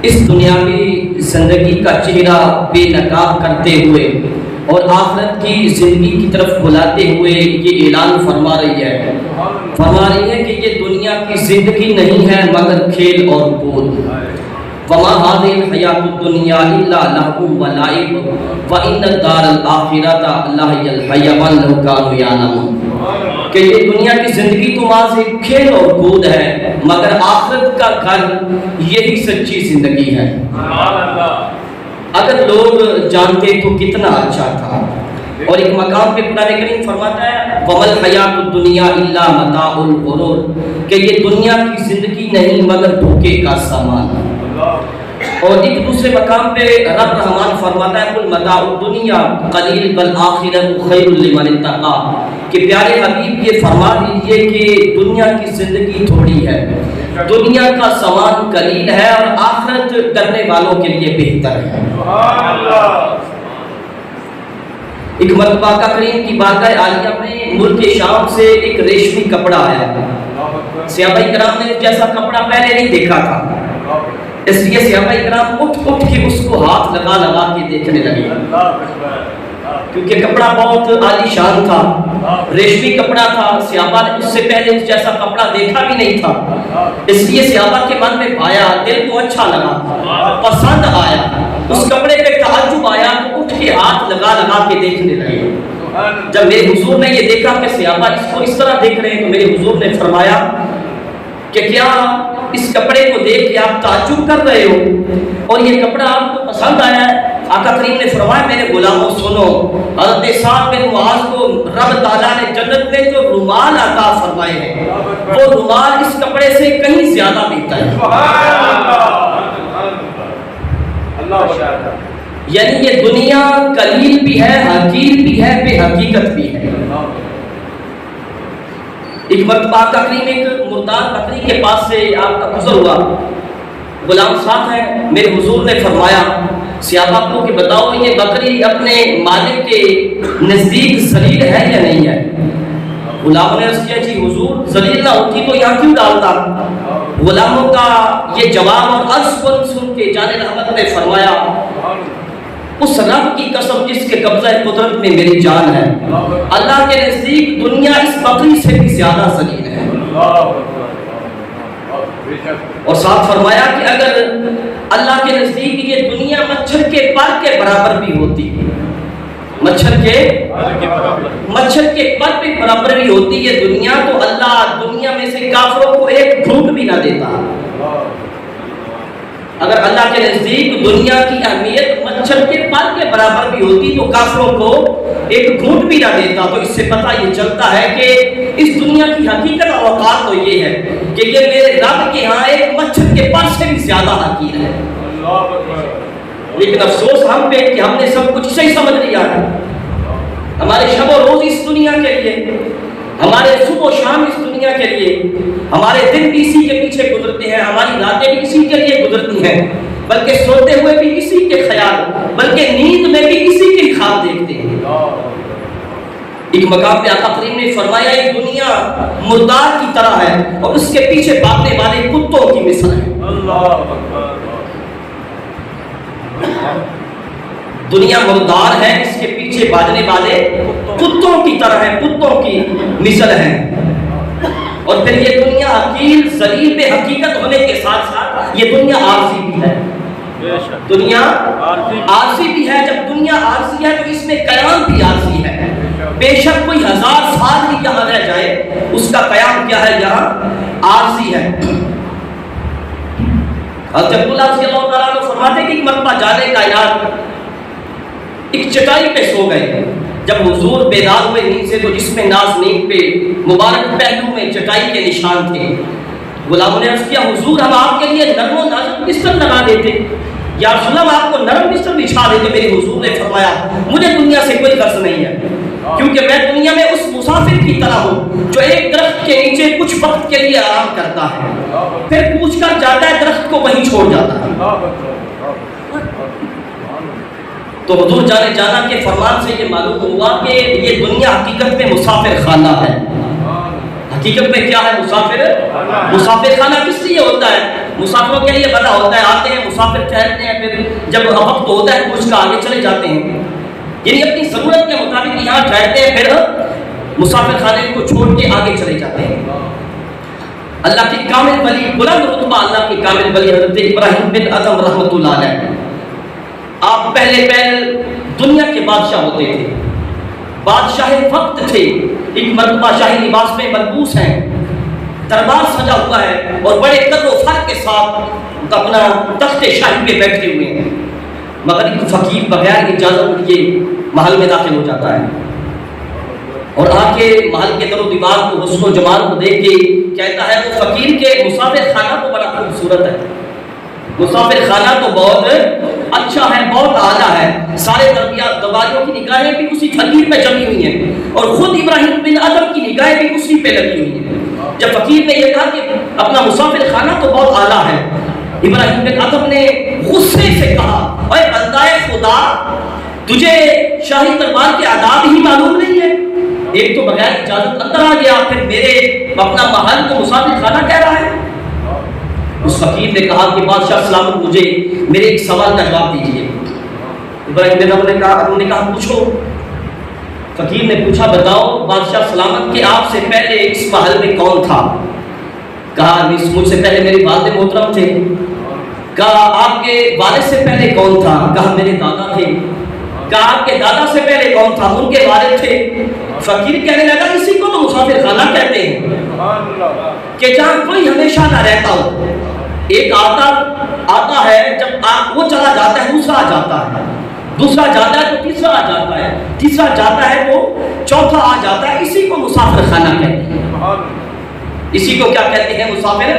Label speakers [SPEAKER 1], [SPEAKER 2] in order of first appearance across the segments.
[SPEAKER 1] اس دنیاوی زندگی کا چہرہ بے نقاب کرتے ہوئے اور آخرت کی زندگی کی طرف بلاتے ہوئے یہ اعلان فرما رہی ہے کہ یہ دنیا کی زندگی نہیں ہے مگر کھیل اور کود۔ وَمَا هَذِهِ الْحَيَاةُ الدُّنْيَا إِلَّا لَهْوٌ وَلَعِبٌ وَإِنَّ الدَّارَ الْآخِرَةَ لَهِيَ الْحَيَوَانُ لَوْ كَانُوا يَعْلَمُونَ کہ یہ دنیا کی زندگی تو محض ایک کھیل اور کود ہے مگر آخرت کا گھر یہی سچی زندگی ہے۔ اگر لوگ جانتے تو کتنا اچھا تھا۔ اور ایک مقام پہ قرآن کریم فرماتا ہے وَمَا الْحَيَاةُ الدُّنْيَا إِلَّا مَتَاعُ الْغُرُورِ کہ یہ دنیا کی زندگی نہیں مگر دھوکے کا سامان۔ اور ایک دوسرے مقام پہ رب رحمان فرماتا ہے قُلْ مَتَاعُ الدُّنْيَا قَلِيلٌ وَالْآخِرَةُ خَيْرٌ لِمَنِ اتَّقَىٰ کہ پیارے حبیب یہ فرما دیجئے کہ دنیا کی زندگی تھوڑی ہے، دنیا کا سامان قلیل ہے اور آخرت کرنے والوں کے لیے بہتر ہے۔ ایک مرتبہ آقا کریم کی بارگاہ عالیہ میں ملک شام سے ایک ریشمی کپڑا آیا۔ صحابہ کرام نے جیسا کپڑا پہلے نہیں دیکھا تھا، اس لیے صحابہ کرام اٹھ کے اس کو ہاتھ لگا کے دیکھنے لگے، کیونکہ کپڑا بہت عالی شان تھا، ریشمی کپڑا تھا۔ صحابہ نے اس سے پہلے جیسا کپڑا دیکھا بھی نہیں تھا، اس لیے صحابہ کے من میں آیا، دل کو اچھا لگا، پسند آیا، اس کپڑے پہ تعجب آیا تو اٹھ کے ہاتھ لگا کے دیکھنے لگے۔ جب میرے حضور نے یہ دیکھا کہ صحابہ اس کو اس طرح دیکھ رہے ہیں تو میرے حضور نے فرمایا کہ کیا اس کپڑے کو دیکھ کے آپ تعجب کر رہے ہو اور یہ کپڑا آپ کو پسند آیا ہے؟ آقا کریم نے فرمایا میرے غلاموں سنو، حضرت سعد بن معاذ کو رب تعالیٰ نے جنت میں جو رومال عطا فرمائے ہیں وہ رومال اس کپڑے سے کہیں زیادہ بہتر ہے۔ یعنی یہ دنیا قلیل بھی ہے، حقیر بھی ہے، بے حقیقت بھی ہے۔ ایک مرتبہ آقا کریم ایک مردار بکری کے پاس سے آپ کا گزر ہوا، غلام ساتھ ہے، میرے حضور نے فرمایا صحابہ کو کہ بتاؤ یہ بکری اپنے مالک کے نزدیک ذلیل ہے یا نہیں ہے؟ غلاموں نے عرض کیا جی حضور ذلیل نہ ہوتی تو یہاں کیوں ڈالتا؟ غلاموں کا یہ جواب اور عرض سن کے جان رحمت نے فرمایا اس رب کی قسم جس کے قبضہ قدرت میں میری جان ہے، اللہ کے نزدیک دنیا اس بکری سے بھی زیادہ ذلیل ہے۔ اور ساتھ فرمایا کہ اگر اللہ کے نزدیک یہ دنیا مچھر کے پر کے برابر بھی ہوتی، مچھر کے پر بھی برابر بھی ہوتی یہ دنیا، تو اللہ دنیا میں سے کافروں کو ایک گھونٹ بھی نہ دیتا۔ اگر اللہ کے نزدیک دنیا کی اہمیت مچھر کے پر کے برابر بھی ہوتی تو کافروں کو ایک گھونٹ بھی نہ دیتا۔ تو اس سے پتہ یہ چلتا ہے کہ اس دنیا کی حقیقت اور اوقات تو یہ ہے کہ یہ میرے رب کے ہاں ایک مچھر کے پر سے بھی زیادہ حقیر ہے۔ لیکن افسوس ہم پہ کہ ہم نے سب کچھ صحیح سمجھ لیا ہے۔ ہمارے شب و روز اس دنیا کے لیے، ہمارے صبح و شام اس دنیا کے لیے، ہمارے دن بھی اسی کے پیچھے گزرتے ہیں، ہماری راتیں بھی اسی کے لیے گزرتی ہیں، بلکہ سوتے ہوئے بھی اسی کے خیال، بلکہ نیند میں بھی اسی کے خواب دیکھتے ہیں۔ ایک مقام پہ آقا کریم نے فرمایا ایک دنیا مردار کی طرح ہے اور اس کے پیچھے بھاگنے والے کتوں کی مثال ہے۔ دنیا مردار ہے، اس کے پیچھے بھاگنے والے کتوں کی طرح ہے، کتوں کی مثل ہے۔ اور پھر یہ دنیا حقیر ذلیل بے حقیقت ہونے کے ساتھ ساتھ یہ دنیا عارضی بھی ہے۔ دنیا عارضی بھی ہے۔ جب دنیا عارضی ہے تو اس میں قیام بھی عارضی ہے۔ بے شک کوئی 1000 سال بھی یہاں رہ جائے اس کا قیام کیا ہے؟ یہاں عارضی ہے۔ حضرت عبداللہ رضی اللہ تعالیٰ عنہ فرماتے ہیں کہ ایک مرتبہ جانے کا یاد ایک چٹائی پہ سو گئے۔ جب حضور بیدار ہوئے نیند سے تو جس میں ناز نیند پہ مبارک پہلو میں چٹائی کے نشان تھے۔ غلاموں نے عرض کیا حضور ہم آپ کے لیے نرم و نازک بستر لگا دیتے، یا رسول اللہ آپ کو نرم بستر بچھا دیتے۔ میرے حضور نے فرمایا مجھے دنیا سے کوئی غرض نہیں ہے، کیونکہ میں دنیا میں اس مسافر کی طرح ہوں جو ایک درخت کے نیچے کچھ وقت کے لیے آرام کرتا ہے، پھر پوچھ کر جاتا ہے، درخت کو وہیں چھوڑ جاتا ہے۔ تو حضور جانا کے فرمان سے یہ معلوم ہوا کہ یہ دنیا حقیقت میں مسافر خانہ ہے۔ حقیقت میں کیا ہے؟ مسافر خانہ کس لیے ہوتا ہے؟ مسافروں کے لیے بنا ہوتا ہے، آتے ہیں مسافر ٹھہرتے ہیں، پھر جب وقت ہوتا ہے کچھ کا آگے چلے جاتے ہیں، یعنی اپنی ضرورت کے مطابق یہاں ٹھہرتے ہیں، پھر مسافر خانے کو چھوڑ کے آگے چلے جاتے ہیں۔ اللہ کی کامل ولی، بلند رتبہ اللہ کی کامل ولی حضرت ابراہیم بن ادم رحمۃ اللہ علیہ، آپ پہلے دنیا کے بادشاہ ہوتے تھے، بادشاہ وقت تھے، ایک مرتبہ شاہی لباس میں ملبوس ہیں، دربار سجا ہوا ہے اور بڑے قدر و فخر کے ساتھ اپنا تخت شاہی پہ بیٹھے ہوئے ہیں، مگر ایک فقیر بغیر اجازت کے محل میں داخل ہو جاتا ہے اور آ کے محل کے در و دیوار کو، حسن و جمال کو دیکھ کے کہتا ہے وہ فقیر کے مسافر خانہ تو بڑا خوبصورت ہے، مسافر خانہ تو بہت اچھا ہے، بہت اعلیٰ ہے، سارے درباریوں کی نگاہیں بھی اسی فقیر پہ جمی ہوئی ہیں اور خود ابراہیم بن ادم کی نگاہیں بھی اسی پہ لگی ہوئی ہیں۔ جب فقیر نے یہ کہا کہ اپنا مسافر خانہ تو بہت اعلیٰ ہے، ابراہیم بن ادم نے غصے سے کہا اے بندہ خدا، تجھے شاہی دربار کے آداب ہی معلوم نہیں ہے؟ ایک تو بغیر اجازت اندر آ گیا، پھر میرے اپنا محل کو مسافر خانہ کہہ رہا ہے۔ اس فقیر نے کہا کہ بادشاہ سلامت، مجھے میرے ایک سوال کا جواب دیجیے۔ ابراہیم بن ادم نے کہا پوچھو۔ فقیر نے پوچھا بتاؤ بادشاہ سلامت کہ آپ سے پہلے اس محل میں کون تھا؟ کہا مجھ سے پہلے میرے والد محترم تھے۔ کہا آپ کے والد سے پہلے کون تھا؟ کہا میرے دادا تھے۔ کہا آپ کے دادا سے پہلے کون تھا؟ ان کے والد تھے۔ فقیر کہنے لگا اسی کو تو مسافر خانہ کہتے ہیں کہ جہاں کوئی ہمیشہ نہ رہتا ہو، ایک آتا ہے، جب وہ چلا جاتا ہے دوسرا آ جاتا ہے، دوسرا جاتا ہے تو تیسرا آ جاتا ہے، تیسرا جاتا ہے تو چوتھا آ جاتا ہے، اسی کو مسافر خانہ کہتے ہیں۔ اسی کو کیا کہتے ہیں؟ مسافر،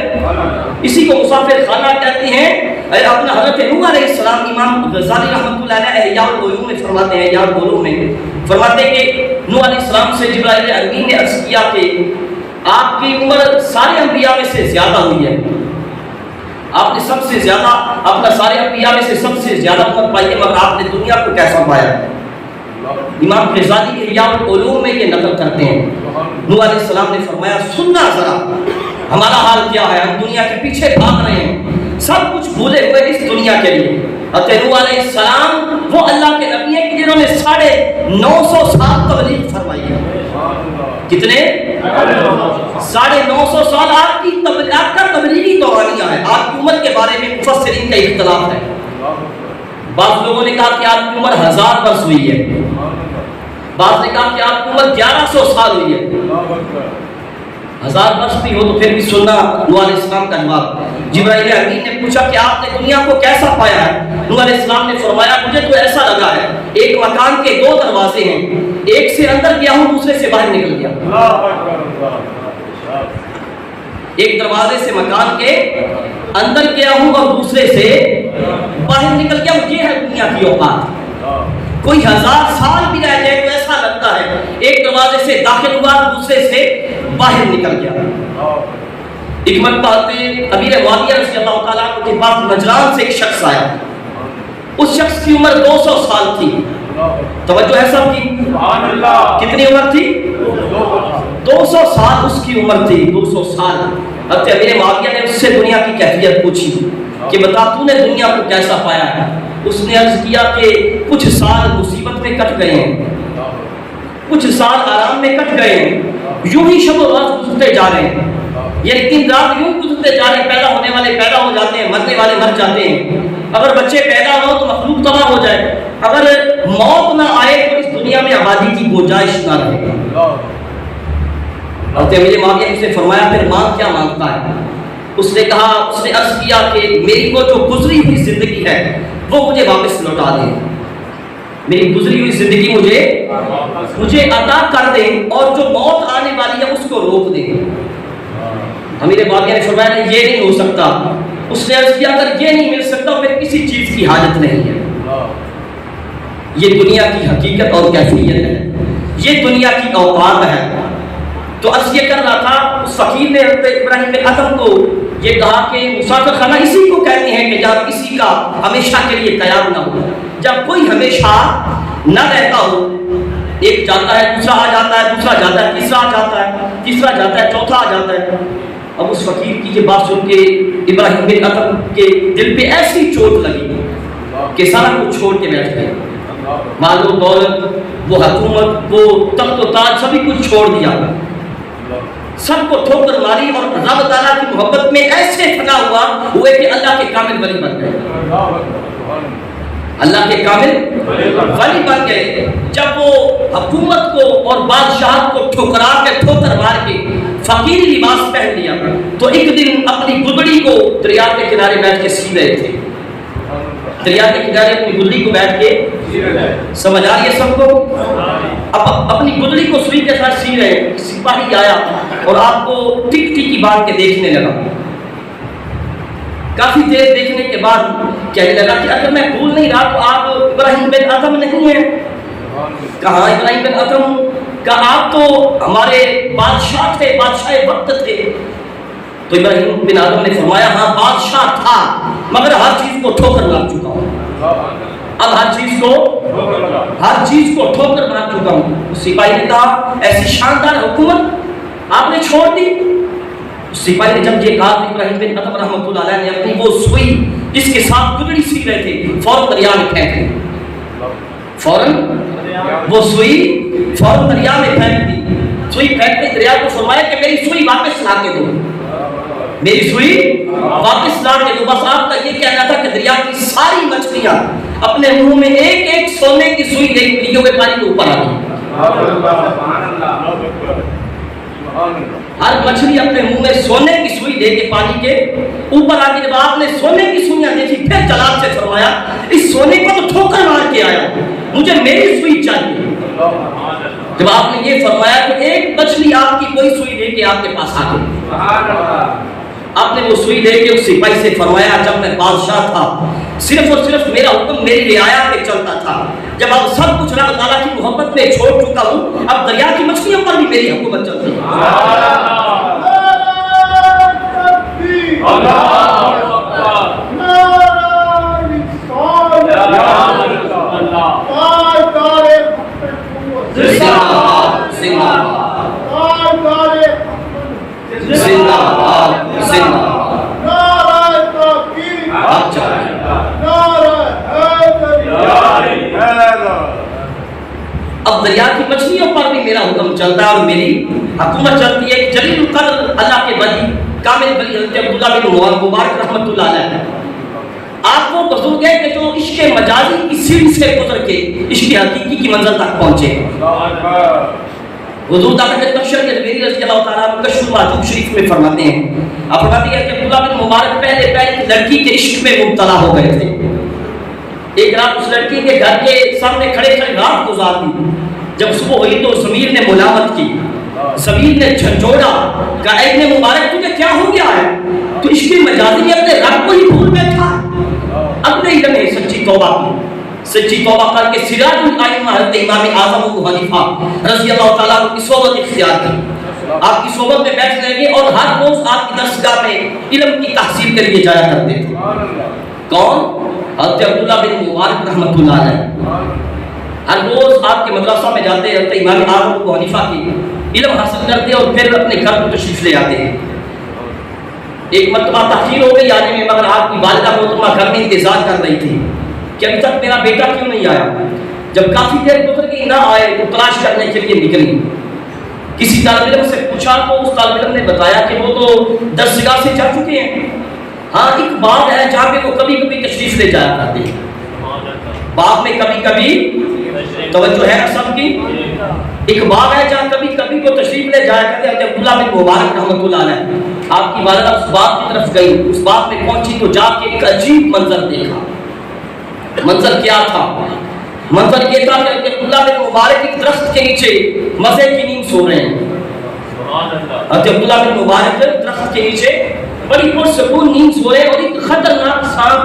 [SPEAKER 1] اسی کو مسافر خانہ کہتے ہیں۔ اپنا حضرت نوح علیہ السلام، امام غزالی رحمۃ اللہ علیہ احیاء العلوم میں فرماتے ہیں، احیاء العلوم میں فرماتے ہیں کہ نوح علیہ السلام سے جبرائیل امین نے عرض کیا کہ آپ کی عمر سارے انبیاء میں سے زیادہ ہوئی ہے، آپ نے سب سے زیادہ اپنا سارے انبیاء میں سے سب سے زیادہ عمر پائی ہے، مگر آپ نے دنیا کو کیسا پایا؟ امام غزالی احیاء العلوم میں یہ نقل کرتے ہیں۔ نوح علیہ السلام نے فرمایا سننا ذرا ہمارا حال کیا ہے، ہم دنیا کے پیچھے بھاگ رہے ہیں، سب کچھ بھولے ہوئے اس دنیا کے لیے۔ حضرت نوح علیہ السلام وہ اللہ کے نبی ہیں کہ جنہوں نے 950 سال تبلیغ فرمائی ہے۔ کتنے؟ 950 سال آپ کا تبلیغی دورانیہ ہے۔ آپ کی عمر کے بارے میں مفسرین کا اختلاف ہے، بعض لوگوں نے کہا کہ آپ کی عمر 1000 برس ہوئی ہے، بعض نے کہا کہ آپ کی عمر 1100 سال ہوئی ہے۔ 1000 برس بھی ہو تو پھر بھی سننا نوح علیہ السلام کا جواب۔ جبرائیل امین نے پوچھا کہ آپ نے دنیا کو کیسا پایا ہے؟ نوح علیہ السلام نے فرمایا مجھے تو ایسا لگا ہے ایک مکان کے 2 دروازے ہیں، ایک سے اندر گیا ہوں دوسرے سے باہر نکل گیا۔ ایک دروازے سے مکان کے اندر گیا ہوں اور دوسرے سے باہر نکل گیا ہوں۔ یہ ہے دنیا کی اوقات۔ کوئی 1000 سال بھی رہ جائے تو ایسا لگتا ہے ایک دروازے سے داخل ہوا دوسرے سے باہر نکل گیا۔ ایک مرتبہ امیر معاویہ رضی اللہ تعالیٰ عنہ کے پاس نجران سے ایک شخص آیا، اس شخص کی عمر 200 سال تھی۔ توجہ ہے سب کی؟ کتنی عمر تھی؟ 200 سال اس کی عمر تھی، 200 سال۔ حضرت امیر معاویہ نے اس سے دنیا کی کیفیت پوچھی کہ بتا تو نے دنیا کو کیسا پایا ہے؟ اس نے عرض کیا کہ کچھ سال مصیبت میں کٹ گئے ہیں، کچھ سال آرام میں کٹ گئے ہیں، یوں ہی شب و روز گزرتے جا رہے ہیں، یہ دن رات یوں گزرتے جا رہے ہیں، پیدا ہونے والے پیدا ہو جاتے ہیں، مرنے والے مر جاتے ہیں۔ اگر بچے پیدا ہو تو مخلوق تباہ ہو جائے، اگر موت نہ آئے تو اس دنیا میں آبادی کی گنجائش نہ رہے۔ حضرت امیر معاویہ نے اسے فرمایا پھر مانگ کیا مانگتا ہے؟ اس نے کہا، اس نے عرض کیا کہ میری وہ جو گزری ہوئی زندگی ہے وہ مجھے واپس لوٹا دیں، میری گزری ہوئی زندگی مجھے عطا کر دیں اور جو موت آنے والی ہے اس کو روک دیں۔ امیر معاویہ نے فرمایا یہ نہیں ہو سکتا۔ اس نے عرض کیا اگر یہ نہیں مل سکتا پھر کسی چیز کی حاجت نہیں ہے۔ یہ دنیا کی حقیقت اور کیفیت ہے، یہ دنیا کی اوقات ہے۔ تو عرض یہ کر رہا تھا، اس فقیر نے حضرت ابراہیم بن ادم کو یہ کہا کہ مسافر خانہ اسی کو کہتے ہیں کہ جب کسی کا ہمیشہ کے لیے قیام نہ ہو، جب کوئی ہمیشہ نہ رہتا ہو، ایک جاتا ہے دوسرا آ جاتا ہے، دوسرا جاتا ہے تیسرا آ جاتا ہے، تیسرا جاتا ہے چوتھا آ جاتا ہے۔ اب اس فقیر کی یہ بات سن کے ابراہیم بن ادھم کے دل پہ ایسی چوٹ لگی کہ سارا کچھ چھوڑ کے بیٹھ گئے، مال و دولت، وہ حکومت، وہ تخت و تاج، سبھی کچھ چھوڑ دیا، سب کو ٹھوکر ماری اور رب تعالیٰ کی محبت میں ایسے فنا ہوئے کہ اللہ کے کامل ولی بن گئے، اللہ کے کامل ولی بن گئے۔ جب وہ حکومت کو اور بادشاہ کو ٹھکرا کے ٹھوکر مار کے فقیری لباس پہن لیا تو ایک دن اپنی گدڑی کو دریا کے کنارے بیٹھ کے سی رہے تھے، دریا کے کنارے اپنی گدڑی کو بیٹھ کے، سمجھ آ رہی ہے سب کو؟ اب اپنی گدڑی کو سوئی کے ساتھ سی رہے، سپاہی آیا اور آپ کو ٹک ٹکی باندھ کے دیکھنے لگا، کافی دیر دیکھنے کے بعد کہنے لگا کہ اگر میں بھول نہیں رہا تو آپ ابراہیم بن ادھم نہیں ہیں؟ کہاں ابراہیم بن ادھم؟ کہا آپ تو ہمارے بادشاہ تھے، بادشاہ وقت تھے۔ تو ابراہیم بن ادھم نے فرمایا ہاں بادشاہ تھا مگر ہر چیز کو ٹھوکر مار چکا ہوں، اب ہر چیز کو ٹھوکر مار چکا ہوں۔ سپاہی نے کہا ایسی شاندار حکومت آپ نے چھوڑ دی؟ سپاہی نے جب یہ کہا تو ابراہیم بن ادھم رحمۃ اللہ علیہ نے اپنی وہ سوئی جس کے ساتھ گدڑی سی رہے تھے فوراً دریا میں پھینک دی، فوراً وہ سوئی فوراً دریا میں پھینک دی۔ سوئی پھینکتے دریا کو فرمایا کہ میری سوئی واپس لا کے دو، میری سوئی واپس لا کے دو۔ بس آپ کا یہ کہنا تھا کہ دریا کی ساری مچھلیاں اپنے منہ میں ایک ایک سونے کی سوئی لیے ہوئے پانی کے اوپر آ گئی، ہر مچھلی اپنے منہ میں سونے کی سوئی لے کے پانی کے اوپر آ گئی۔ جب آپ نے سونے کی سوئیاں دیکھی پھر جلال سے فرمایا اس سونے کو تو ٹھوکر مار کے آیا، مجھے میری سوئی چاہیے۔ جب آپ نے یہ فرمایا تو ایک مچھلی آپ کی کوئی سوئی لے کے آپ کے پاس آ گئی، آپ نے وہ سوئی لے کے اس سپاہی سے فرمایا جب میں بادشاہ تھا صرف اور صرف میرا حکم میری رعایا پہ چلتا تھا، جب اب سب کچھ رب تعالیٰ کی محبت میں چھوڑ چکا ہوں اب دریا کی مچھلیوں پر بھی میری حکومت چلتی ہے۔ اب دریا کی مچھلیوں پر بھی میرا حکم چلتا ہے اور میری حکومت چلتی ہے۔ جلیل القدر اللہ کے ولی کامل ولی حضرت عبداللہ بن مبارک رحمۃ اللہ علیہ، آپ وہ بزرگ ہیں کہ جو عشق مجازی کی سیڑھی سے گزر کے عشق حقیقی کی منزل تک پہنچے۔ حضور داتا بخشر کے زبیری رضی اللہ تعالیٰ عنہ کشف المعجوب شریف میں فرماتے ہیں، آپ فرماتے ہیں کہ عبداللہ بن مبارک پہلے ایک لڑکی کے عشق میں مبتلا ہو گئے تھے۔ ایک رات اس لڑکی کے گھر کے سامنے کھڑے کھڑے رات گزار دی، جب صبح ہوئی تو ضمیر نے ملامت کی، ضمیر نے جھنجھوڑا، کہا اے ابن مبارک تجھے کیا ہو گیا ہے؟ تو عشق مجازی میں اپنے رب کو ہی بھول بیٹھا۔ اپنے علم میں سچی توبہ کی، سچی توبہ کر کے سراج القائمہ حضرت امام اعظم ابو حنیفہ رضی اللہ تعالیٰ عنہ کی صحبت اختیار کی، آپ کی صحبت میں بیٹھ رہے اور ہر روز آپ کی درسگاہ میں علم کی تحصیل کے لیے جایا کرتے تھے۔ کون؟ حضرت عبداللہ بن مبارک رحمۃ اللہ علیہ ہر روز آپ کے مدرسہ میں جاتے ہیں، حضرت امام اعظم ابو حنیفہ کی علم حاصل کرتے اور پھر اپنے گھر کو تشریف لے آتے ہیں۔ ایک مرتبہ تاخیر ہو گئی آنے میں، مگر آپ کی والدہ محترمہ گھر میں انتظار کر رہی تھی کہ ابھی تک میرا بیٹا کیوں نہیں آیا۔ جب کافی دیر گزر گئی نہ آئے تو تلاش کرنے کے لیے نکلی، کسی طالب علم سے پوچھا تو اس طالب علم نے بتایا کہ وہ تو درسگاہ سے جا چکے ہیں، ہاں ایک باغ ہے جہاں پہ وہ کبھی کبھی تشریف لے جایا کرتے ہیں، باغ میں کبھی کبھی، توجہ ہے سب کی، ایک باغ ہے جہاں کبھی کبھی وہ تشریف لے جایا کرتے ہیں۔ عبداللہ بن مبارک رحمۃ اللہ علیہ آپ کی والدہ اس باغ کی طرف گئی، اس باغ میں پہنچی تو جا کے ایک عجیب منظر دیکھا۔ منظر کیا تھا؟ منظر یہ تھا کہ عبداللہ بن مبارک ایک درخت کے نیچے مزے کی نیند سو رہے ہیں۔ عبداللہ بن مبارک درخت کے نیچے بڑی پرسکون نیند سو رہے ہیں اور ایک خطرناک سانپ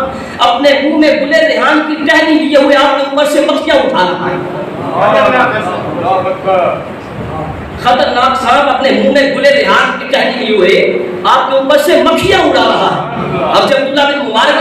[SPEAKER 1] اپنے منہ میں گلے ریحان کی ٹہنی لیے ہوئے آپ کے اوپر سے مکھیاں اٹھا رہا ہے۔ خطرناک سانپ اپنے منہ میں گلے ریحان کی ٹہنی لیے ہوئے آپ کے اوپر سے مکھیاں اڑا رہا ہے۔ اب جب عبداللہ بن مبارک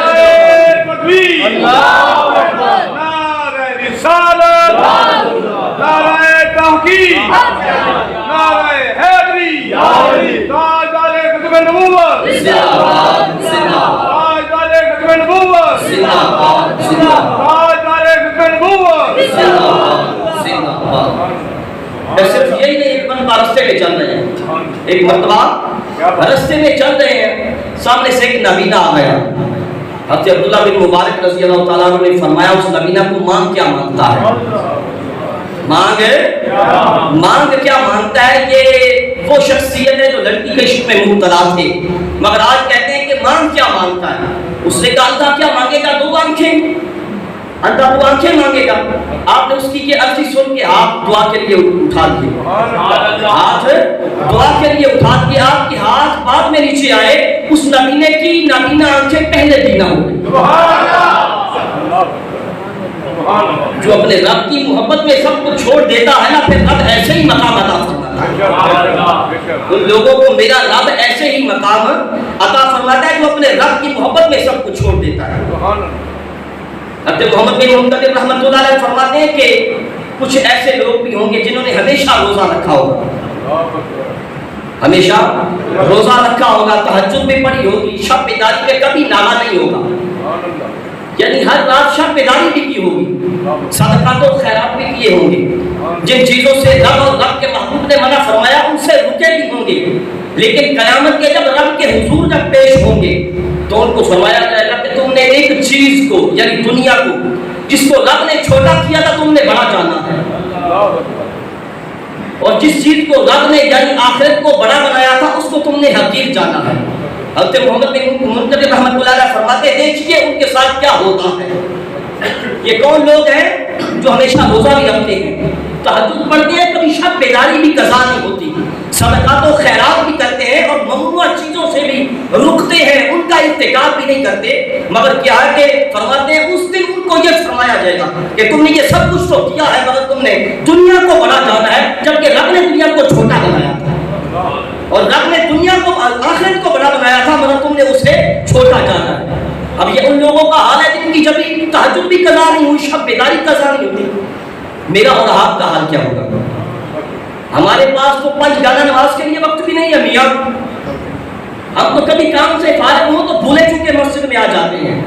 [SPEAKER 2] نبوت
[SPEAKER 1] زندہ باد زندہ باد
[SPEAKER 2] تاجدار ختم نبوت
[SPEAKER 1] زندہ باد زندہ باد
[SPEAKER 2] تاجدار ختم نبوت
[SPEAKER 1] زندہ باد زندہ باد۔ صرف یہی نہیں، ایک مرتبہ رستے میں چل رہے ہیں، ایک مرتبہ رستے میں چل رہے ہیں، سامنے سے ایک نبینہ آ گیا۔ حضرت عبداللہ بن مبارک رضی اللہ تعالیٰ عنہ نے فرمایا اس نبینہ کو مانگ کیا مانگتا ہے؟ مانگ کیا مانگتا ہے؟ یہ وہ شخصیت ہے جو لڑکی کے عشق میں مبتلا تھے، مگر آج کہتے ہیں کہ مانگ کیا مانگتا ہے؟ اس نے کہا اندھا کیا مانگے گا؟ 2 آنکھیں۔ اندھا 2 آنکھیں مانگے گا۔ آپ نے اس کی یہ عرضی سن کے ہاتھ دعا کے لیے اٹھا دیے، ہاتھ دعا کے لیے اٹھا دیے، آپ کے ہاتھ بعد میں نیچے آئے، اس نبینے کی نبینہ آنکھیں پہلے بینا ہو گئی۔ جو اپنے رب کی محبت میں سب کو چھوڑ دیتا ہے نا، پھر رب ایسے ہی مقام عطا فرماتا ہے۔ ان لوگوں کو میرا رب ایسے ہی مقام عطا فرماتا ہے جو اپنے رب کی محبت میں سب کو چھوڑ دیتا ہے۔ حضرت محمد بن منکدر رحمۃ اللہ علیہ فرماتے ہیں کہ کچھ ایسے لوگ بھی ہوں گے جنہوں نے ہمیشہ روزہ رکھا ہوگا، ہمیشہ روزہ رکھا ہوگا، تہجد بھی پڑھی ہوگی، شب بیداری میں کبھی ناغا نہیں ہوگا، یعنی ہر رات شب بیداری بھی کی ہوگی، صدقات و خیرات بھی کیے ہوں گے، جن چیزوں سے رب اور رب کے محبوب نے منع فرمایا ان سے رکے بھی ہوں گے، لیکن قیامت کے جب رب کے حضور جب پیش ہوں گے تو ان کو فرمایا جائے گا کہ تم نے ایک چیز کو یعنی دنیا کو جس کو رب نے چھوٹا کیا تھا تم نے بڑا جانا ہے، اور جس چیز کو رب نے یعنی آخرت کو بڑا بنایا تھا اس کو تم نے حقیر جانا ہے۔ حضرت محمد بن منکدر رحمۃ اللہ علیہ فرماتے ہیں دیکھیے ان کے ساتھ کیا ہوتا ہے۔ یہ کون لوگ ہیں جو ہمیشہ روزہ بھی رکھتے ہیں، تہجد پڑھتے ہیں، کبھی شب بیداری بھی قضا نہیں ہوتی، صدقات و خیرات بھی کرتے ہیں اور ممنوع چیزوں سے بھی رکتے ہیں، ان کا ارتکاب بھی نہیں کرتے، مگر کیا ہے کہ فرماتے ہیں اس دن ان کو یہ فرمایا جائے گا کہ تم نے یہ سب کچھ تو کیا ہے مگر تم نے دنیا کو بڑا جانا ہے، جبکہ رب نے دنیا کو چھوٹا بنایا تھا، اور رب نے دنیا کو آخرت کو بڑا بنایا تھا مگر تم نے اسے چھوٹا جانا ہے۔ اب یہ ان لوگوں کا حال ہے جن کی جب تہجد بھی قضا نہیں ہوئی، شب بیداری قضا نہیں ہوتی۔ میرا اور آپ کا حال کیا ہوگا؟ ہمارے پاس تو 5 گانا نماز کے لیے وقت بھی نہیں ہے میاں، ہم تو کبھی کام سے فارغ ہوں تو بھولے چکے مسجد میں آ جاتے ہیں،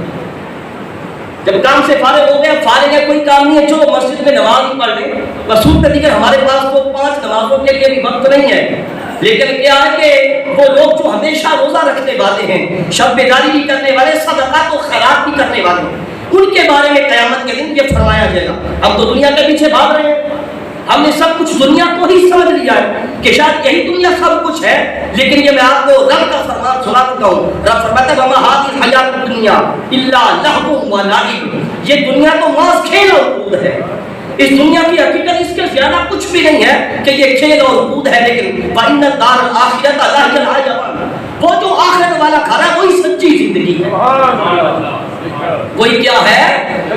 [SPEAKER 1] جب کام سے فارغ ہو گئے فارغ ہے کوئی کام نہیں ہے چلو مسجد میں نماز ہی پڑھ لیں، رسول کے دیگر ہمارے پاس تو 5 نمازوں کے لیے بھی وقت نہیں ہے۔ لیکن کیا ہے کہ وہ لوگ جو ہمیشہ روزہ رکھنے والے ہیں، شب بیداری بھی کرنے والے، صدقات و خیرات بھی کرنے والے، ان کے بارے میں قیامت کے دن یہ فرمایا جائے گا۔ ہم تو دنیا کے پیچھے بھاگ رہے ہیں، ہم نے سب کچھ دنیا کو ہی سمجھ لیا ہے کہ شاید یہی دنیا سب کچھ ہے، لیکن یہ میں آپ کو رب کا فرمان سنا چکا ہوں۔ رب فرماتا ہے وَمَا هَٰذِهِ الْحَيَاةُ الدُّنْيَا إِلَّا لَهْوٌ وَلَعِبٌ، یہ دنیا تو محض کھیل اور کود ہے، اس دنیا کی حقیقت اس کے زیادہ کچھ بھی نہیں ہے کہ یہ کھیل اور کود ہے، لیکن وَإِنَّ الدَّارَ الْآخِرَةَ لَهِيَ الْحَيَوَانُ، وہ جو آخرت والا گھر ہے وہی سچی زندگی ہے۔ وہی کیا ہے؟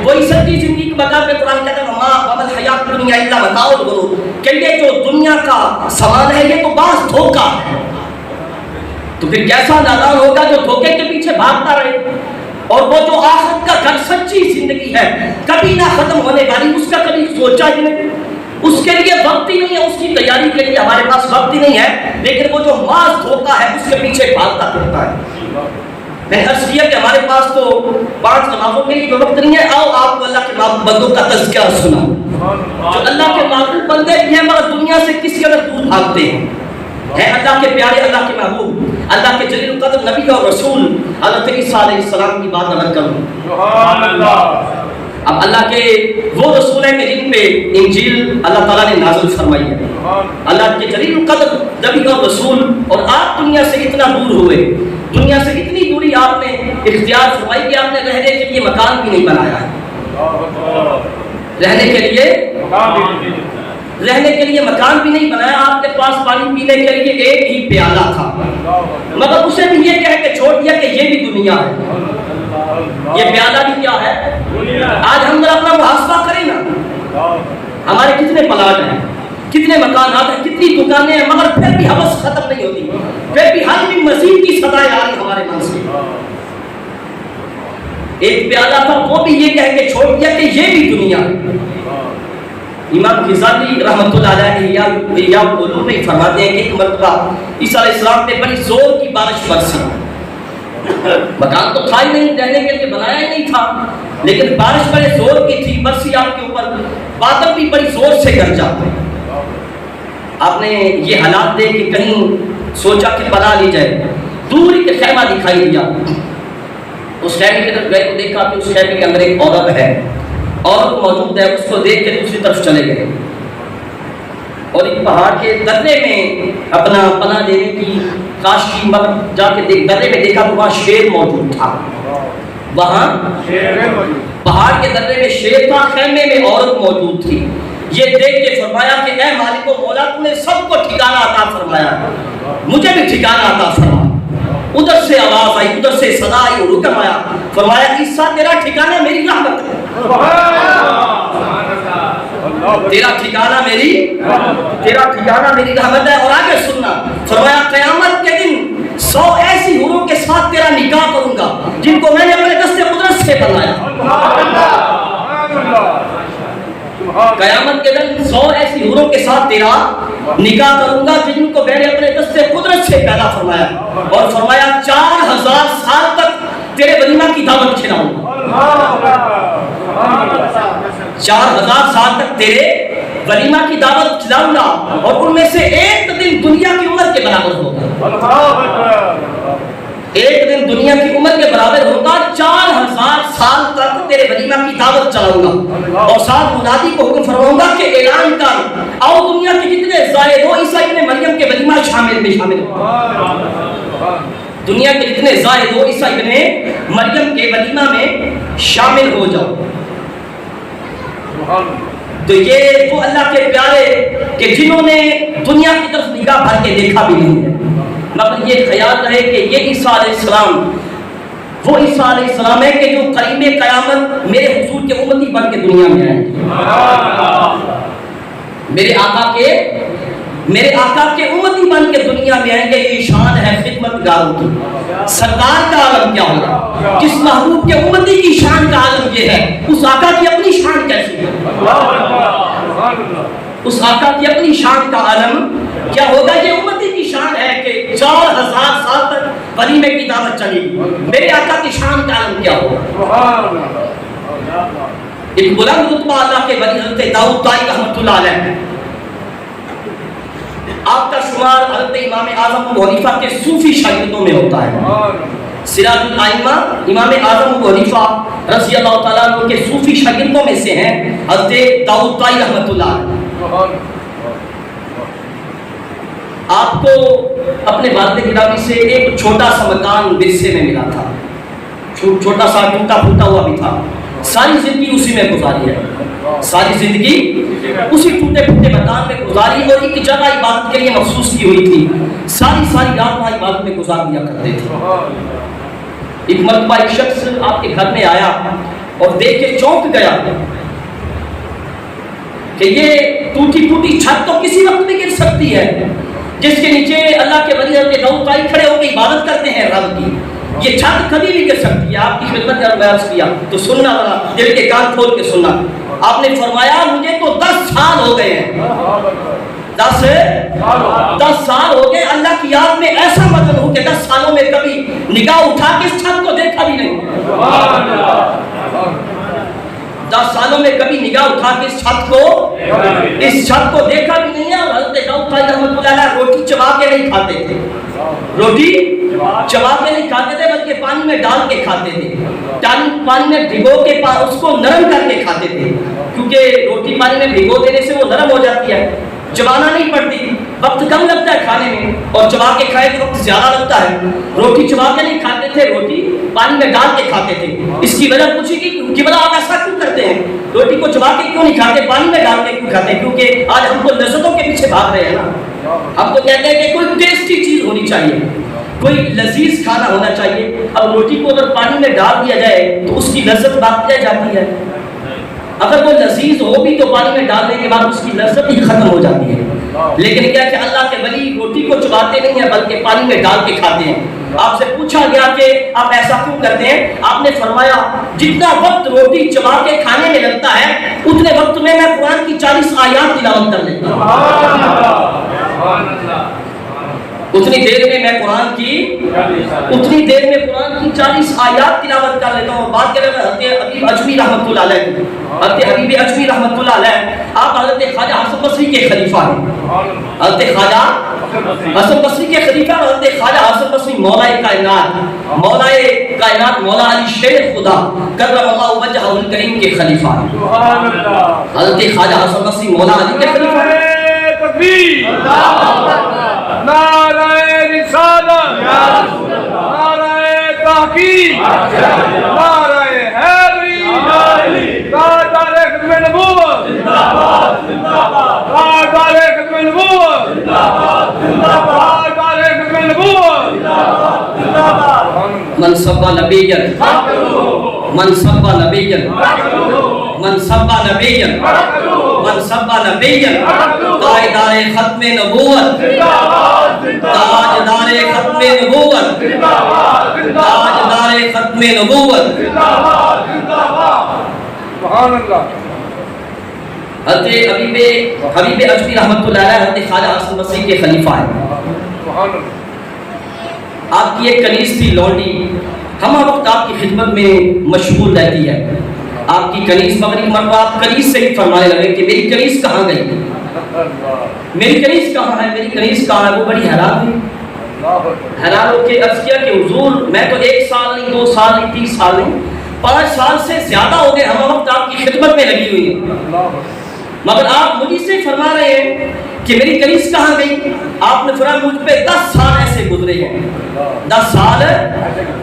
[SPEAKER 1] وہی سچی زندگی کے مقام پہ قرآن کہتا ہے وَمَا الْحَيَاةُ الدُّنْيَا إِلَّا مَتَاعُ الْغُرُورِ، کہ یہ جو دنیا کا سامان ہے یہ تو باز دھوکہ ہے۔ تو پھر کیسا نادان ہوگا جو دھوکے کے پیچھے بھاگتا رہے، اور وہ جو آخرت کا گھر سچی زندگی ہے کبھی نہ ختم ہونے والی، اس کا کبھی سوچا ہی نہیں، اس کے لیے وقت ہی نہیں ہے، اس کی تیاری کے لیے ہمارے پاس وقت ہی نہیں ہے، لیکن وہ جو محض دھوکہ ہے اس کے پیچھے بھاگتا پھرتا ہے۔ میں نے عرض کیا کہ ہمارے پاس تو 5 نمازوں کے لیے وقت نہیں ہے، آؤ آپ کو اللہ کے بندوں کا تذکرہ سنا، جو اللہ کے معبود بندے بھی ہیں مگر دنیا سے کس قدر دور بھاگتے ہیں، ہے اللہ کے پیارے، اللہ کے محبوب، اللہ کے جلیل القدر نبی اور رسول حضرت عیسیٰ علیہ السلام کی بات نظر کروں۔ سبحان اللہ۔ اب اللہ کے وہ رسول ہیں کہ جن پہ انجیل اللہ تعالیٰ نے نازل فرمائی ہے، اللہ کے جلیل القدر نبی اور رسول، اور آپ دنیا سے اتنا دور ہوئے، دنیا سے اتنی دوری آپ نے اختیار فرمائی کہ آپ نے رہنے کے لیے مکان بھی نہیں بنایا ہے، رہنے کے لیے مکان بھی نہیں بنایا، آپ کے پاس پانی پینے کے لیے ایک ہی پیالہ تھا، مگر اسے بھی یہ کہہ کے چھوڑ دیا کہ یہ بھی دنیا ہے، یہ پیالہ بھی کیا ہے؟ آج ہم اپنا محاسبہ کریں نا، ہمارے کتنے پلاٹ ہیں، کتنے مکانات ہیں، کتنی دکانیں ہیں، مگر پھر بھی حوث ختم نہیں ہوتی، پھر بھی ہر بھی مزید کی صدائیں آ رہی ہمارے من سے۔ ایک پیالہ تھا وہ بھی یہ کہہ کے چھوڑ دیا کہ یہ بھی دنیا ہے، امام غزالی رحمۃ اللہ علیہ احیاء العلوم میں فرماتے ہیں کہ ایک مرتبہ عیسیٰ علیہ السلام پہ بڑی زور کی بارش برسی. مکان تو تھا ہی نہیں، رہنے کے لیے بنایا ہی نہیں تھا، لیکن بارش بڑے زور کی تھی، برسی آپ کے اوپر، بادل بھی بڑی زور سے گرجا. آپ نے یہ حالات دیکھ کے کہیں سوچا کہ پناہ لی جائے. دور ایک خیمہ دکھائی دیا، اس خیمے کی طرف گئے تو دیکھا کہ اس خیمے کے اندر ایک عورت ہے، عورت موجود ہے. اس کو دیکھ کے دوسری طرف چلے گئے اور ایک پہاڑ کے درے میں اپنا پناہ لینے کی کاش کی، مگر جا کے درے میں دیکھا تو وہاں شیر موجود تھا. وہاں پہاڑ کے درے میں شیر تھا، خیمے میں عورت موجود تھی. یہ دیکھ کے فرمایا کہ اے مالک و مولا، تو نے سب کو ٹھکانہ عطا فرمایا، مجھے بھی ٹھکانہ عطا فرما. ادھر سے آواز آئی، ادھر سے صدا آئی اور حکم آیا، فرمایا عیسیٰ تیرا ٹھکانہ میری رحمت ہے. تیرا ٹھکانہ میری رحمت ہے. اور آگے سننا، فرمایا قیامت کے دن 100 ایسی حوروں کے ساتھ تیرا نکاح کروں گا جن کو میں نے اپنے دست قدرت سے بنایا. قیامت کے دن 100 ایسی حوروں کے ساتھ تیرا نکاح کروں گا جن کو میں نے اپنے دست قدرت سے پیدا فرمایا. اور فرمایا 4000 سال تک تیرے ولیمہ کی دعوت کھلاؤں گا. 4000 سال تک تیرے ولیمہ کی دعوت کھلاؤں گا، اور ان میں سے ایک دن دنیا کی عمر کے برابر ہوگا. ایک دن دنیا کی عمر کے برابر ہوگا. 4000 سال تک تیرے ولیمہ کی دعوت چلاؤں گا، اور ساتھ منادی کو حکم فرماؤں گا کہ اعلان کر، آؤ دنیا کے جتنے زائد ہو عیسیٰ ابن مریم کے ولیمہ شامل ہو. دنیا کے جتنے زائد ہو عیسیٰ ابن مریم کے ولیمہ میں شامل ہو جاؤ. تو یہ وہ اللہ کے پیارے کہ جنہوں نے دنیا کی طرف نگاہ بھر کے دیکھا بھی نہیں ہے، مگر یہ خیال رہے کہ یہ عیسیٰ علیہ السلام وہ عیسیٰ علیہ السلام ہے کہ جو قریب قیامت میرے حضور کے امتی بن کے دنیا میں آئیں گے. میرے آقا کے امتی بن کے دنیا میں آئیں گے. یہ شان ہے خدمت گاروں کی. سرکار کا عالم کیا ہوگا؟ جس محبوب کے امتی کی شان کا عالم یہ ہے، اس آقا کی اپنی شان کیسی ہے؟ اس آقا کی اپنی شان کا عالم کیا ہوگا؟ یہ امتی کی شان ہے کہ 4000 سال تک ولیمے کی دعوت چلی. میرے آقا کی شان کا عالم کیا ہوگا؟ ایک بلند رتبہ اللہ کے ولی حضرت داؤد طائی رحمۃ اللہ علیہ، آپ کا شمار حضرت امام اعظم ابو حنیفہ کے صوفی شاگردوں میں ہوتا ہے. سراج الائمہ امام اعظم ابو حنیفہ رضی اللہ تعالیٰ عنہ کے صوفی شاگردوں میں سے ہیں حضرت داؤد طائی رحمۃ اللہ علیہ. آپ کو اپنے والد گرامی سے ایک چھوٹا سا مکان ورثے میں ملا تھا، چھوٹا سا ٹوٹا پھوٹا ہوا بھی تھا. ساری زندگی اسی میں گزاری ہے، ساری زندگی اسی ٹوٹے پھوٹے مکان میں گزاری، اور ایک جگہ عبادت کے لیے مخصوص کی ہوئی تھی. ساری رات وہاں عبادت میں گزار دیا کرتے تھے. ایک مرتبہ ایک شخص آپ کے گھر میں آیا اور دیکھ کے چونک گیا کہ یہ ٹوٹی پھوٹی چھت تو کسی وقت بھی گر سکتی ہے، جس کے نیچے اللہ کے ولی حضرت داؤد طائی کھڑے ہو کے عبادت کرتے ہیں رب کی. یہ چھت کبھی بھی گر سکتی ہے. آپ کی خدمت میں بیان کیا تو سننا ذرا، دل کے کان کھول کے سننا. آپ نے فرمایا مجھے تو 10 سال ہو گئے ہیں، 10 سال ہو گئے اللہ کی یاد میں ایسا مدن ہو کہ 10 سالوں میں کبھی نگاہ اٹھا کے اس چھت کو دیکھا بھی نہیں. 10 سالوں میں کبھی نگاہ اٹھا کے اس چھت کو دیکھا بھی نہیں ہے. اور حضرت داؤد طائی رحمۃ اللہ علیہ روٹی چبا کے نہیں کھاتے تھے، روٹی چبا کے نہیں کھاتے تھے بلکہ پانی میں ڈال کے کھاتے تھے. پانی میں بھگو کے اس کو نرم کر کے کھاتے تھے، کیونکہ روٹی پانی میں بھگو دینے سے وہ نرم ہو جاتی ہے، چبانا نہیں پڑتی، وقت کم لگتا ہے کھانے میں، اور چبا کے کھائے تو وقت زیادہ لگتا ہے. روٹی چبا کے نہیں کھاتے تھے، روٹی پانی میں ڈال کے کھاتے تھے. اس کی وجہ پوچھی کہ بلا آپ ایسا کیوں کرتے ہیں، روٹی کو چبا کے کیوں نہیں کھاتے، پانی میں ڈال کے کیوں کھاتے ہیں؟ کیونکہ آج ہم کو لذتوں کے پیچھے بھاگ رہے ہیں نا. ہم کو کہتے ہیں کہ کوئی ٹیسٹی چیز ہونی چاہیے، کوئی لذیذ کھانا ہونا چاہیے. اب روٹی کو اگر پانی میں ڈال دیا جائے تو اس کی لذت باقی رہ جاتی ہے. اگر وہ لذیذ ہو بھی تو پانی میں ڈالنے کے بعد اس کی لذت ہی ختم ہو جاتی ہے. لیکن کیا کہ اللہ کے ولی روٹی کو چباتے نہیں ہیں بلکہ پانی میں ڈال کے کھاتے ہیں. آپ سے پوچھا گیا کہ آپ ایسا کیوں کرتے ہیں؟ آپ نے فرمایا جتنا وقت روٹی چبا کے کھانے میں لگتا ہے اتنے وقت میں قرآن کی 40 آیات تلاوت کر لیتا ہوں۔ اتنی دیر میں میں قرآن کی 40 آیات تلاوت کر لیتا ہوں۔ بات کریں حضرت حبیب اجمی رحمۃ اللہ علیہ، حضرت حبیب اجمی رحمۃ اللہ علیہ، آپ حضرت خواجہ حسن بصری کے خلیفہ ہیں۔ حضرت خواجہ حسن بصری کے خلیفہ، حضرت خواجہ حسن بصری مولا کائنات مولا علی شیر خدا کرم اللہ وجہہ الکریم کے خلیفہ ہیں۔ حضرت خواجہ حسن بصری مولا علی کے خلیفہ ہیں۔
[SPEAKER 2] نعرہ رسالت، نعرہ تحقیق، نعرہ حیدری، تاجدار ختم نبوت، تاجدار ختم نبوت، تاجدار ختم نبوت۔
[SPEAKER 1] من سب نبیًا من سب نبیًا من سب نبیًا من سب نبیًا تاجدار ختم نبوت، تاجدار ختم نبوت، تاجدار ختم نبوت۔
[SPEAKER 2] سبحان اللہ۔
[SPEAKER 1] حضرت حبیب اجمی رحمۃ اللہ علیہ حضرت خواجہ حسن بصری کے خلیفہ ہیں۔
[SPEAKER 2] سبحان اللہ۔
[SPEAKER 1] آپ کی ایک کنیز تھی لونڈی، ہمہ وقت آپ کی خدمت میں مشغول رہتی ہے۔ آپ کی کنیز مغرب مرتبہ آپ کنیز سے ہی فرمانے لگے کہ میری کنیز کہاں گئی، میری کنیز کہاں ہے، میری کنیز کہاں ہے۔ وہ بڑی حیران ہوئی، حیران ہو کے عرض کیا کہ حضور میں تو 1 سال نہیں، 2 سال نہیں، 30 سال نہیں، 5 سال سے زیادہ ہو گئے ہمہ وقت آپ کی خدمت میں لگی ہوئی ہے، مگر آپ مجھے سے فرما رہے ہیں کہ میری کنیز کہاں گئی۔ آپ نے فرمایا مجھ پہ 10 سال ایسے گزرے ہیں، 10 سال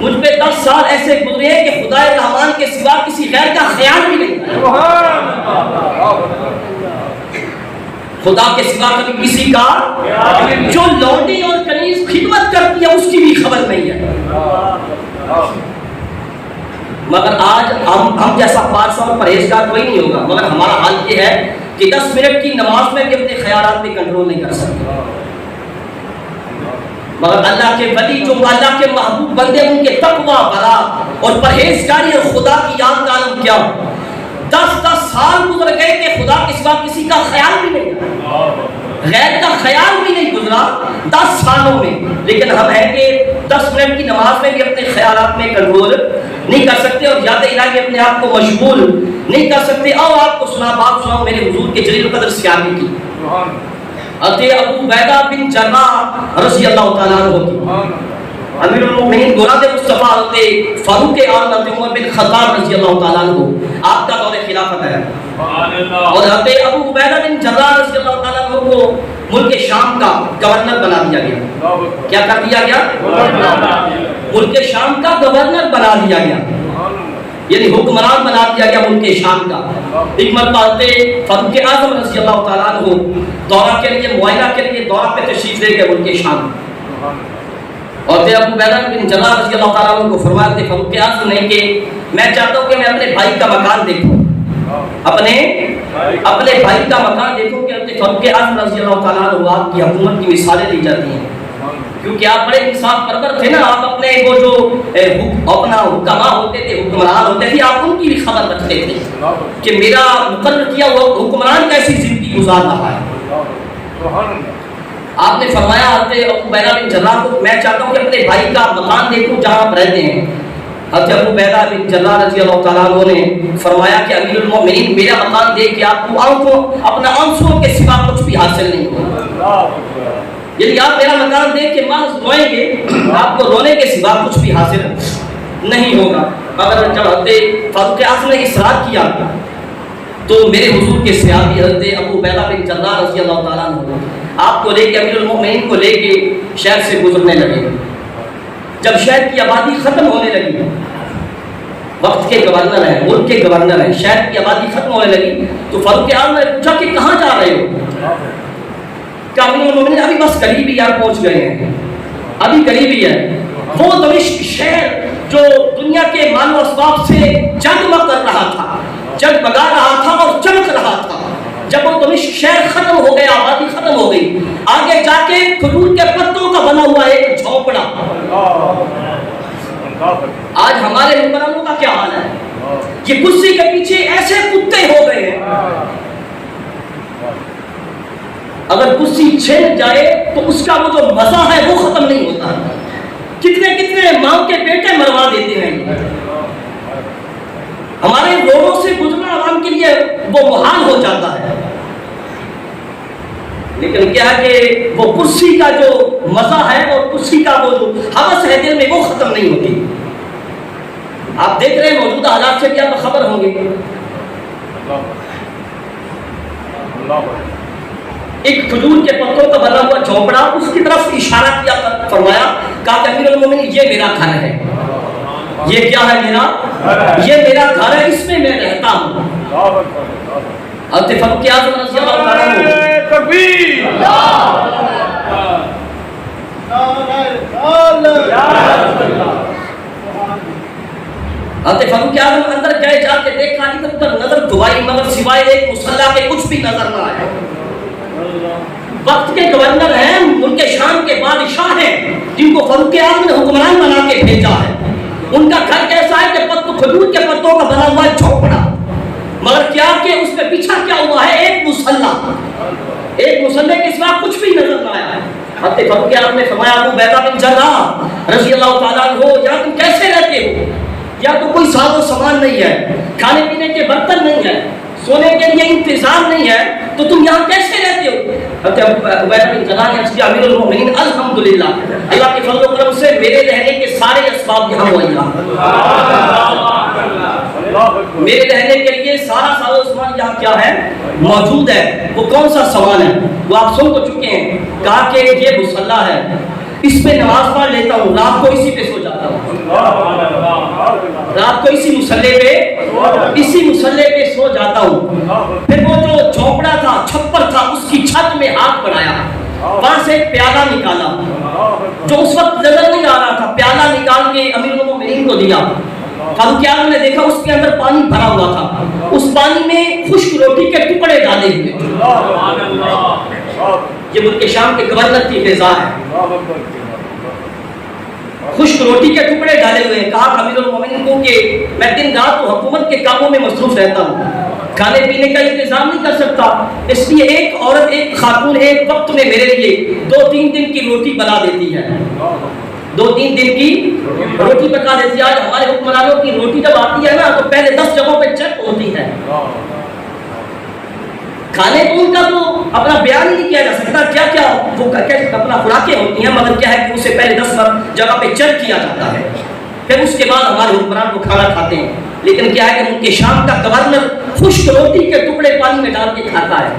[SPEAKER 1] مجھ پہ 10 سال ایسے گزرے ہیں کہ خدا رحمان کے سوا کسی غیر کا خیال بھی نہیں، خدا کے سوا کبھی کسی کا، جو لونڈی اور کنیز خدمت کرتی ہے اس کی بھی خبر نہیں ہے۔ مگر آج ہم جیسا پارسا اور پرہیزگار کوئی نہیں ہوگا، مگر ہمارا حال یہ ہے کہ 10 منٹ کی نماز میں بھی اپنے خیالات میں کنٹرول نہیں کر سکتے، مگر اللہ کے ولی جو اللہ کے محبوب بندے ان کے تقوی برا اور پرہیزگاری اور خدا کی یاد کا عالم کیا۔ 10 سال گزر گئے کہ خدا کے سوا کسی کا خیال بھی نہیں، غیر کا خیال بھی نہیں گزرا 10 سالوں میں، لیکن ہم ہیں کہ 10 منٹ کی نماز میں بھی اپنے خیالات میں کنٹرول نہیں کر سکتے اور یاد الہی اپنے آپ کو مشغول نہیں کر سکتے۔ اور آپ کو بات سناؤ میرے حضور کے جلیل القدر صحابی کی، حضرت ابو عبیدہ بن جراح رضی اللہ تعالیٰ عنہ کی، امیر المؤمنین گولاد مصطفیٰ حضرت فاروق اعظم حضرت عمر بن خطاب رضی اللہ تعالیٰ عنہ، آپ کا دور خلافت ہے، اور حضرت ابو عبیدہ بن جراح رضی اللہ تعالیٰ عنہ کو ملک شام کا گورنر بنا دیا گیا۔ کیا کر دیا گیا؟ ملک شام کا گورنر بنا دیا گیا، یعنی حکمران بنا دیا گیا ملک شام کا۔ ایک مرتبہ حضرت فاروق اعظم رضی اللہ تعالیٰ عنہ دورہ کے لیے، معائنہ کے لیے دورہ پہ تشریف لے گئے ملک شام، اور ابو عبیدہ بن جراح رضی اللہ تعالیٰ عنہ کو فرمایا تھے فاروق اعظم نے کہ میں چاہتا ہوں کہ میں اپنے بھائی کا مکان دیکھوں، اپنے بھائی کا مکان دیکھوں کہ حضرت فاروق اعظم رضی اللہ تعالیٰ عنہ آپ کی حکومت کی مثالیں دی جاتی ہیں، کیونکہ آپ بڑے انصاف پرور تھے نا، آپ اپنے وہ جو اپنا حکماء ہوتے تھے، حکمران ہوتے تھے، آپ ان کی بھی خبر رکھتے تھے کہ میرا مقرر کیا ہوا حکمران کیسی زندگی گزار رہا ہے۔ آپ نے فرمایا حضرت ابو عبیدہ بن جراح کو میں چاہتا ہوں کہ اپنے بھائی کا مکان دیکھوں جہاں آپ رہتے ہیں۔ حضرت ابو عبیدہ بن جراح رضی اللہ تعالیٰ عنہ نے فرمایا کہ امیر المؤمنین میرا مکان دیکھ کے آپ کو اپنا آنسوؤں کے سوا کچھ بھی حاصل نہیں ہوگا، یعنی آپ میرا مکان دیکھ کے محض روئیں گے، آپ کو رونے کے سوا کچھ بھی حاصل نہیں ہوگا۔ مگر جب حضرت فاروق اعظم نے اصرار کیا تو میرے حضور کے صحابی حضرت ابو عبیدہ بن جراح رضی اللہ تعالیٰ عنہ آپ کو لے کے، امیر المؤمنین کو لے کے شہر سے گزرنے لگے۔ جب شہر کی آبادی ختم ہونے لگی، وقت کے گورنر ہیں، ملک کے گورنر ہیں، شہر کی آبادی ختم ہونے لگی تو فاروق اعظم نے پوچھا کہ کہاں جا رہے ہو؟ کہ امیر المؤمنین ابھی بس قریب ہی یہاں پہنچ گئے ہیں، ابھی قریب ہی ہے۔ وہ دمشق شہر جو دنیا کے مال و اسباب سے جگمگ کر رہا تھا، جگمگا رہا تھا اور چمک رہا تھا، جب وہ دمشق شہر ختم ہو گیا, آبادی ختم ہو گئی. آگے جا کے کھجور کے پتوں کا بنا ہوا ایک جھونپڑا. آج ہمارے حکمرانوں کا کیا حال ہے؟ یہ کرسی کے پیچھے ایسے کتے ہو گئے ہیں, اگر کرسی چھن جائے تو اس کا وہ جو مزہ ہے وہ ختم نہیں ہوتا. کتنے کتنے ماں کے بیٹے مروا دیتے ہیں. ہمارے روڈوں سے گزرنا عوام کے لیے وہ محال ہو جاتا ہے, لیکن کیا ہے کہ وہ کرسی کا جو مزہ ہے اور کرسی کا وہ جو ہوس ہے دل میں وہ ختم نہیں ہوتی. آپ دیکھ رہے ہیں موجودہ حالات سے بھی آپ خبر ہوں گے. ایک کھجور کے پتوں کا بنا ہوا جھونپڑا, اس کی طرف اشارہ کیا, فرمایا, کہا کہ امیر المومنین یہ میرا گھر ہے. یہ کیا ہے میرا؟ یہ میرا گھر ہے, اس میں میں رہتا ہوں. حضرت فاروق اعظم رضی اللہ عنہ
[SPEAKER 2] تکبیر,
[SPEAKER 1] حضرت فاروق اعظم اندر گئے, جا کے دیکھا, ادھر ادھر نظر دھوائی, مگر سوائے ایک مصلی کے کچھ بھی نظر نہ آیا. وقت کے گورنر ہیں, ملک شام کے بادشاہ ہیں, جن کو فاروق اعظم نے حکمران بنا کے بھیجا ہے. ان کا گھر کیسا ہے کہ کھجور کے پتوں کا بنا ہوا جھونپڑا, مگر کیا کہ اس میں پیچھا کیا ہوا ہے, ایک مصلی. ایک مصلی کے سوا کچھ بھی نظر نہ آیا. حضرت فاروق اعظم نے فرمایا, ابو عبیدہ بن جراح رضی اللہ تعالیٰ عنہ, یا تم کیسے رہتے ہو؟ یا تو کوئی ساز و سامان نہیں ہے, کھانے پینے کے برتن نہیں ہے, سونے کے لیے انتظام نہیں ہے, تو تم یہاں کیسے رہتے ہو؟ حضرت عبیدہ بن جراح نے عرض کیا, امیر المومنین الحمدللہ, اللہ کے فضل و کرم سے میرے رہنے کے سارے اسباب یہاں مہیا, میرے رہنے کے لیے سارا ساز و سامان یہاں کیا ہے, موجود ہے. وہ کون سا سامان ہے وہ آپ سن تو چکے ہیں. کہا کہ یہ مصلی ہے, اس پہ نماز پڑھ لیتا ہوں, رات کو اسی پہ سو جاتا ہوں, رات کو اسی مصلی پہ سو جاتا ہوں. پھر وہ جو جھونپڑا تھا, چھپر تھا, اس کی چھت میں ہاتھ بڑھایا, وہاں سے پیالہ نکالا, جو اس وقت نظر نہیں آ رہا تھا, پیالہ نکال کے امیر المومنین کو دیا. فاروق اعظم نے دیکھا اس کے اندر پانی بھرا ہوا تھا, اس پانی میں خشک روٹی کے ٹکڑے ڈالے ہوئے. یہ ملک شام کے گورنر کی فضا ہے, خشک روٹی کے ٹکڑے ڈالے ہوئے ہیں. کہا امیر المومنین کو کہ میں دن رات حکومت کے کاموں میں مصروف رہتا ہوں, کھانے پینے کا انتظام نہیں کر سکتا, اس لیے ایک عورت, ایک خاتون ایک وقت میں میرے لیے 2-3 دن کی روٹی بنا دیتی ہے, 2-3 دن کی روٹی پکا دیتی ہے. آج ہمارے حکمرانوں کی روٹی جب آتی ہے نا تو پہلے 10 جگہوں پہ چیک ہوتی ہے. کھانے کو ان کا تو اپنا بیان ہی نہیں کیا جا سکتا, کیا کیا وہ اپنا خوراکیں ہوتی ہیں, مگر کیا ہے کہ اسے پہلے 10 جگہ پہ چیک کیا جاتا ہے, پھر اس کے بعد ہمارے حکمران کو کھانا کھاتے ہیں. لیکن کیا ہے کہ ان کے شام کا گورنر خشک روٹی کے ٹکڑے پانی میں ڈال کے کھاتا ہے.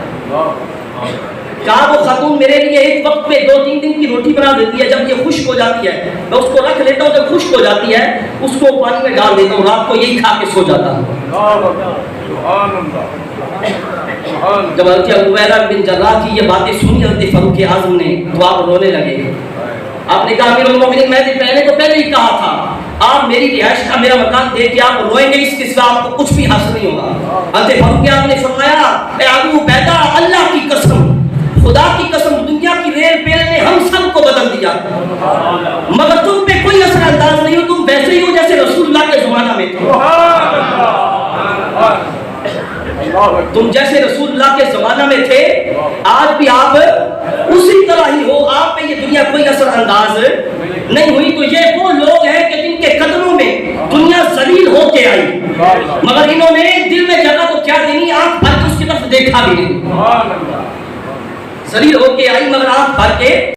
[SPEAKER 1] کہا وہ خاتون میرے لیے ایک وقت میں 2-3 دن کی روٹی بنا دیتی ہے, جب یہ خشک ہو جاتی ہے میں اس کو رکھ لیتا ہوں, جب خشک ہو جاتی ہے اس کو پانی میں ڈال دیتا ہوں, رات کو یہی کھا کے سو جاتا ہوں. جب حضرت ابو عبیدہ بن جراح کی یہ باتیں سنی حضرت فاروق اعظم نے تو آپ رونے لگے. آپ نے کہا امیر المومنین میں نے تو پہلے ہی کہا تھا, آپ میری رہائش کا میرا مکان دے کے آپ روئیں گے, اس کے سوا آپ کو کچھ بھی حاصل نہیں ہوگا. حضرت فاروق اعظم نے فرمایا, اے ابو عبیدہ, اللہ کی قسم, خدا کی قسم, دنیا کی ریل پیل نے ہم سب کو بدل دیا, مگر تم پہ کوئی اثر انداز نہیں ہو, تم ویسے ہی ہو جیسے رسول اللہ کے زمانہ میں تھے. تم جیسے رسول اللہ کے زمانہ میں تھے آج بھی آپ اسی طرح ہی ہو, آپ پہ یہ دنیا کوئی اثر انداز نہیں ہوئی. تو یہ وہ لوگ ہیں کہ جن کے قدموں میں دنیا ذلیل ہو کے آئی, مگر انہوں نے دل میں جگہ تو کیا دینی, آنکھ بھر کے اس کی طرف دیکھا بھی نہیں. ذلیل ہو کے آئی مگر آنکھ بھر کے